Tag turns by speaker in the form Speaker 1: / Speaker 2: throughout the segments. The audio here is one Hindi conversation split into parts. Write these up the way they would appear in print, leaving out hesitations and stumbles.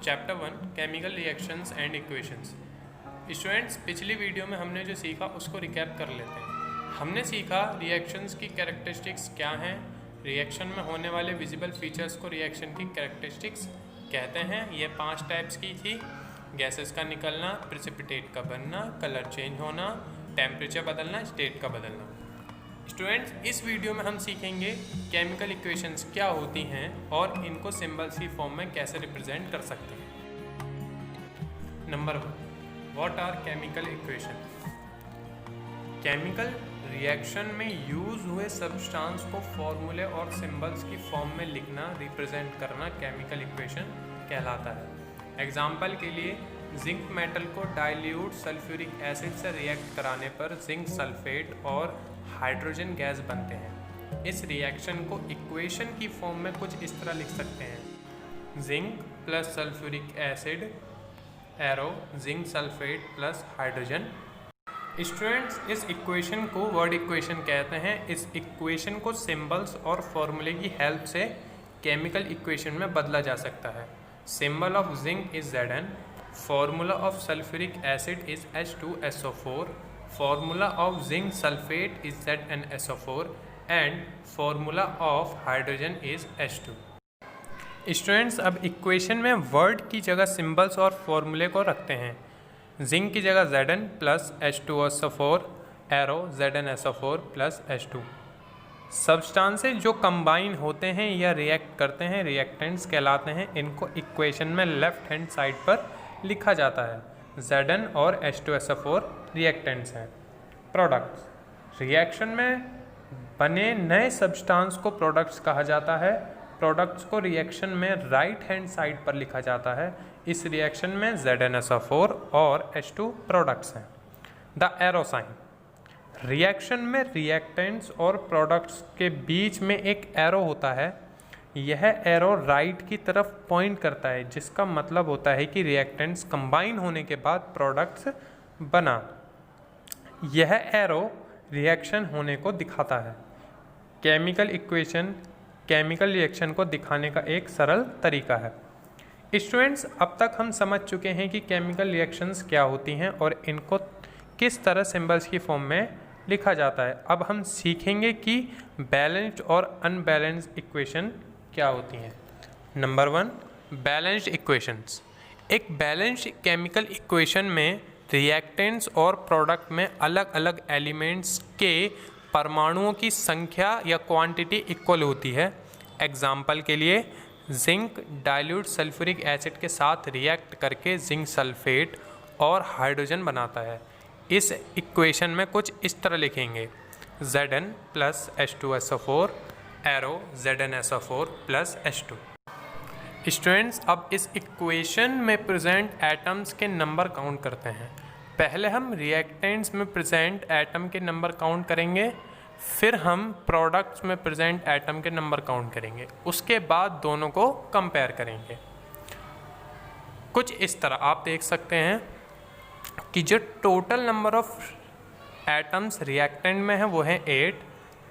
Speaker 1: Chapter 1 chemical reactions and equations. Students, पिछली वीडियो में हमने जो सीखा उसको रिकैप कर लेते हैं। हमने सीखा रिएक्शंस की कैरेक्टरिस्टिक्स क्या हैं, रिएक्शन में होने वाले विजिबल फीचर्स को रिएक्शन की कैरेक्टरिस्टिक्स कहते हैं। ये 5 टाइप्स की थी: गैसेस का निकलना, प्रेसिपिटेट का बनना, कलर चेंज होना, टेम्परेचर बदलना, स्टेट का बदलना। स्टूडेंट्स, इस वीडियो में हम सीखेंगे केमिकल इक्वेशंस क्या होती हैं और इनको सिंबल्स की फॉर्म में कैसे रिप्रेजेंट कर सकते हैं। Number 1, what are chemical equation. Chemical reaction में यूज हुए सब्सटेंस को फॉर्मूले और सिंबल्स की फॉर्म में लिखना, रिप्रेजेंट करना केमिकल इक्वेशन कहलाता है। एग्जाम्पल के लिए, जिंक मेटल को डाइल्यूट सल्फ्यूरिक एसिड से रिएक्ट कराने पर जिंक सल्फेट और हाइड्रोजन गैस बनते हैं। इस रिएक्शन को इक्वेशन की फॉर्म में कुछ इस तरह लिख सकते हैं: zinc plus sulphuric acid arrow zinc sulphate plus hydrogen. Students, इस इक्वेशन को वर्ड इक्वेशन कहते हैं। इस इक्वेशन को सिंबल्स और फॉर्मूले की हेल्प से केमिकल इक्वेशन में बदला जा सकता है। Symbol of zinc is Zn, formula of sulphuric acid is H2SO4, formula of zinc sulfate is ZnSO4 and formula of hydrogen is H2। Students, अब इक्वेशन में वर्ड की जगह सिंबल्स और फॉर्मूले को रखते हैं। जिंक की जगह Zn plus H2SO4 arrow ZnSO4 plus H2। Substances जो कंबाइन होते हैं या रिएक्ट करते हैं रिएक्टेंट्स कहलाते हैं। इनको इक्वेशन में लेफ्ट हैंड साइड पर लिखा जाता है। Zn और H2SO4 रिएक्टेंट्स हैं। प्रोडक्ट्स, रिएक्शन में बने नए सब्सटेंस को प्रोडक्ट्स कहा जाता है। प्रोडक्ट्स को रिएक्शन में राइट हैंड साइड पर लिखा जाता है। इस रिएक्शन में ZnSO4 और H2 प्रोडक्ट्स हैं। द एरो साइन, रिएक्शन में रिएक्टेंट्स और प्रोडक्ट्स के बीच में एक एरो होता है। यह एरो राइट की तरफ पॉइंट करता है, जिसका मतलब होता है कि रिएक्टेंट्स कंबाइन होने के बाद प्रोडक्ट्स बना। यह एरो रिएक्शन होने को दिखाता है। केमिकल इक्वेशन केमिकल रिएक्शन को दिखाने का एक सरल तरीका है। स्टूडेंट्स, अब तक हम समझ चुके हैं कि केमिकल रिएक्शंस क्या होती हैं और इनको किस तरह सिंबल्स की फॉर्म में लिखा जाता है। अब हम सीखेंगे कि बैलेंस्ड और अनबैलेंस्ड इक्वेशन क्या होती हैं। Number 1, balanced equations. एक बैलेंस्ड केमिकल इक्वेशन में रिएक्टेंट्स और प्रोडक्ट में अलग अलग एलिमेंट्स के परमाणुओं की संख्या या क्वांटिटी इक्वल होती है। एग्जाम्पल के लिए, जिंक डाइल्यूट सल्फ्यूरिक एसिड के साथ रिएक्ट करके जिंक सल्फेट और हाइड्रोजन बनाता है। इस इक्वेशन में कुछ इस तरह लिखेंगे: Zn plus H2SO4 arrow ZnSO4 plus H2। Students, अब इस इक्वेशन में प्रेजेंट एटम्स के नंबर काउंट करते हैं। पहले हम रिएक्टेंट्स में प्रेजेंट एटम के नंबर काउंट करेंगे, फिर हम प्रोडक्ट्स में प्रेजेंट एटम के नंबर काउंट करेंगे। उसके बाद दोनों को कंपेयर करेंगे। कुछ इस तरह आप देख सकते हैं कि जो total number of atoms reactant में है वो है 8,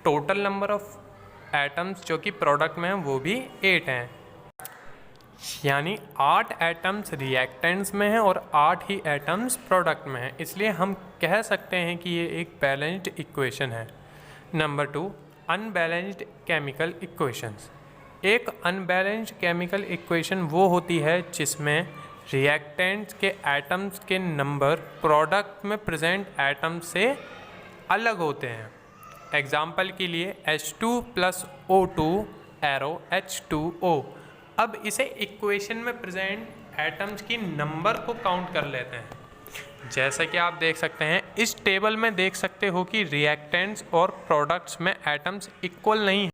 Speaker 1: टोटल नंबर ऑफ एटम्स जो कि प्रोडक्ट में है वो भी 8 हैं। यानी 8 एटम्स रिएक्टेंट्स में हैं और 8 ही एटम्स प्रोडक्ट में हैं। इसलिए हम कह सकते हैं कि ये एक बैलेंस्ड इक्वेशन है। Number 2, unbalanced chemical equations. एक अनबैलेंस्ड केमिकल इक्वेशन वो होती है जिसमें रिएक्टेंट्स के एटम्स के नंबर प्रोडक्ट में प्रेजेंट एटम से अलग होते हैं। एग्जाम्पल के लिए, H2 plus O2 arrow H2O। अब इसे इक्वेशन में प्रेजेंट एटम्स की नंबर को काउंट कर लेते हैं। जैसा कि आप देख सकते हैं, इस टेबल में देख सकते हो कि रिएक्टेंट्स और प्रोडक्ट्स में एटम्स इक्वल नहीं हैं।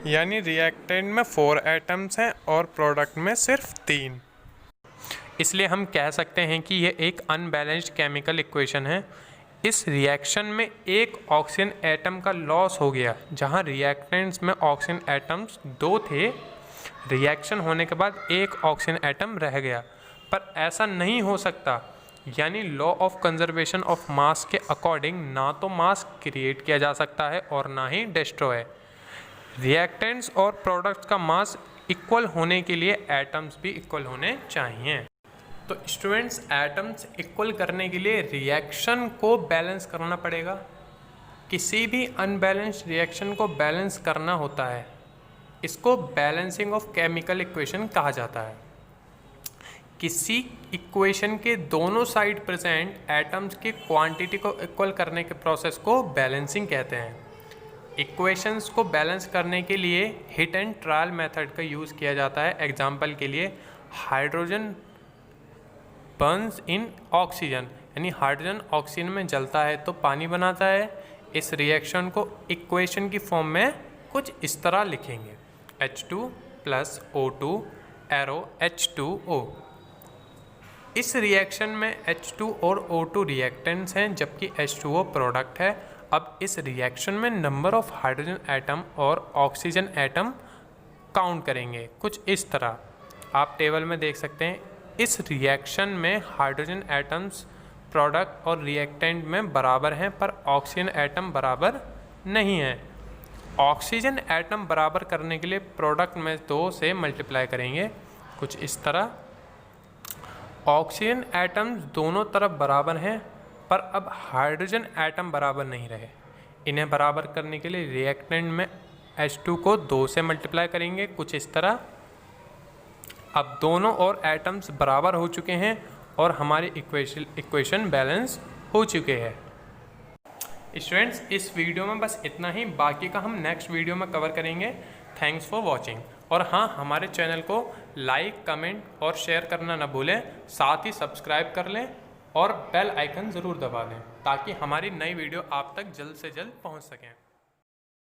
Speaker 1: यानी रिएक्टेंट में 4 एटम्स हैं और प्रोडक्ट में सिर्फ 3। इसलिए हम कह सकते हैं कि यह एक अनबैलेंस्ड केमिकल इक्वेशन है। इस रिएक्शन में एक ऑक्सीजन एटम का लॉस हो गया। जहां रिएक्टेंट्स में ऑक्सीजन एटम्स 2 थे, रिएक्शन होने के बाद एक ऑक्सीजन एटम रह गया। पर ऐसा नहीं हो सकता, यानी law of conservation of mass के अकॉर्डिंग ना तो मास क्रिएट किया जा सकता है और ना ही डिस्ट्रॉय। रिएक्टेंट्स और प्रोडक्ट्स का मास इक्वल होने के लिए एटम्स भी इक्वल होने चाहिए। तो स्टूडेंट्स, एटम्स इक्वल करने के लिए रिएक्शन को बैलेंस करना पड़ेगा। किसी भी अनबैलेंस्ड रिएक्शन को बैलेंस करना होता है, इसको बैलेंसिंग ऑफ केमिकल इक्वेशन कहा जाता है। किसी इक्वेशन के दोनों साइड प्रेजेंट एटम्स की क्वांटिटी को इक्वल करने के प्रोसेस को बैलेंसिंग कहते हैं। इक्वेशंस को बैलेंस करने के लिए हिट एंड ट्रायल मेथड का यूज़ किया जाता है। एग्जांपल के लिए हाइड्रोजन बर्न्स इन ऑक्सीजन, यानी हाइड्रोजन ऑक्सीजन में जलता है तो पानी बनाता है। इस रिएक्शन को इक्वेशन की फॉर्म में कुछ इस तरह लिखेंगे, H2 + O2 एरो H2O। इस रिएक्शन में H2 और O2 रिएक्टेंट्स हैं जबकि H2O प्रोडक्ट है। अब इस रिएक्शन में नंबर ऑफ हाइड्रोजन एटम और ऑक्सीजन एटम काउंट करेंगे कुछ इस तरह, आप टेबल में देख सकते हैं। इस रिएक्शन में हाइड्रोजन एटम्स प्रोडक्ट और रिएक्टेंट में बराबर हैं पर ऑक्सीजन एटम बराबर नहीं है। ऑक्सीजन एटम बराबर करने के लिए प्रोडक्ट में 2 से मल्टीप्लाई करेंगे कुछ इस तरह। ऑक्सीजन एटम्स दोनों तरफ बराबर हैं पर अब हाइड्रोजन एटम बराबर नहीं रहे। इन्हें बराबर करने के लिए रिएक्टेंट में H2 को 2 से मल्टीप्लाई करेंगे कुछ इस तरह। अब दोनों और एटम्स बराबर हो चुके हैं और हमारी इक्वेशन बैलेंस हो चुके हैं। स्टूडेंट्स, इस वीडियो में बस इतना ही, बाकी का हम नेक्स्ट वीडियो में कवर करेंगे। Thanks for watching. और हाँ, हमारे चैनल को लाइक, कमेंट और शेयर करना ना भूलें, साथ ही सब्सक्राइब कर लें और बेल आइकन ज़रूर दबा दें ताकि हमारी नई वीडियो आप तक जल्द से जल्द पहुंच सकें।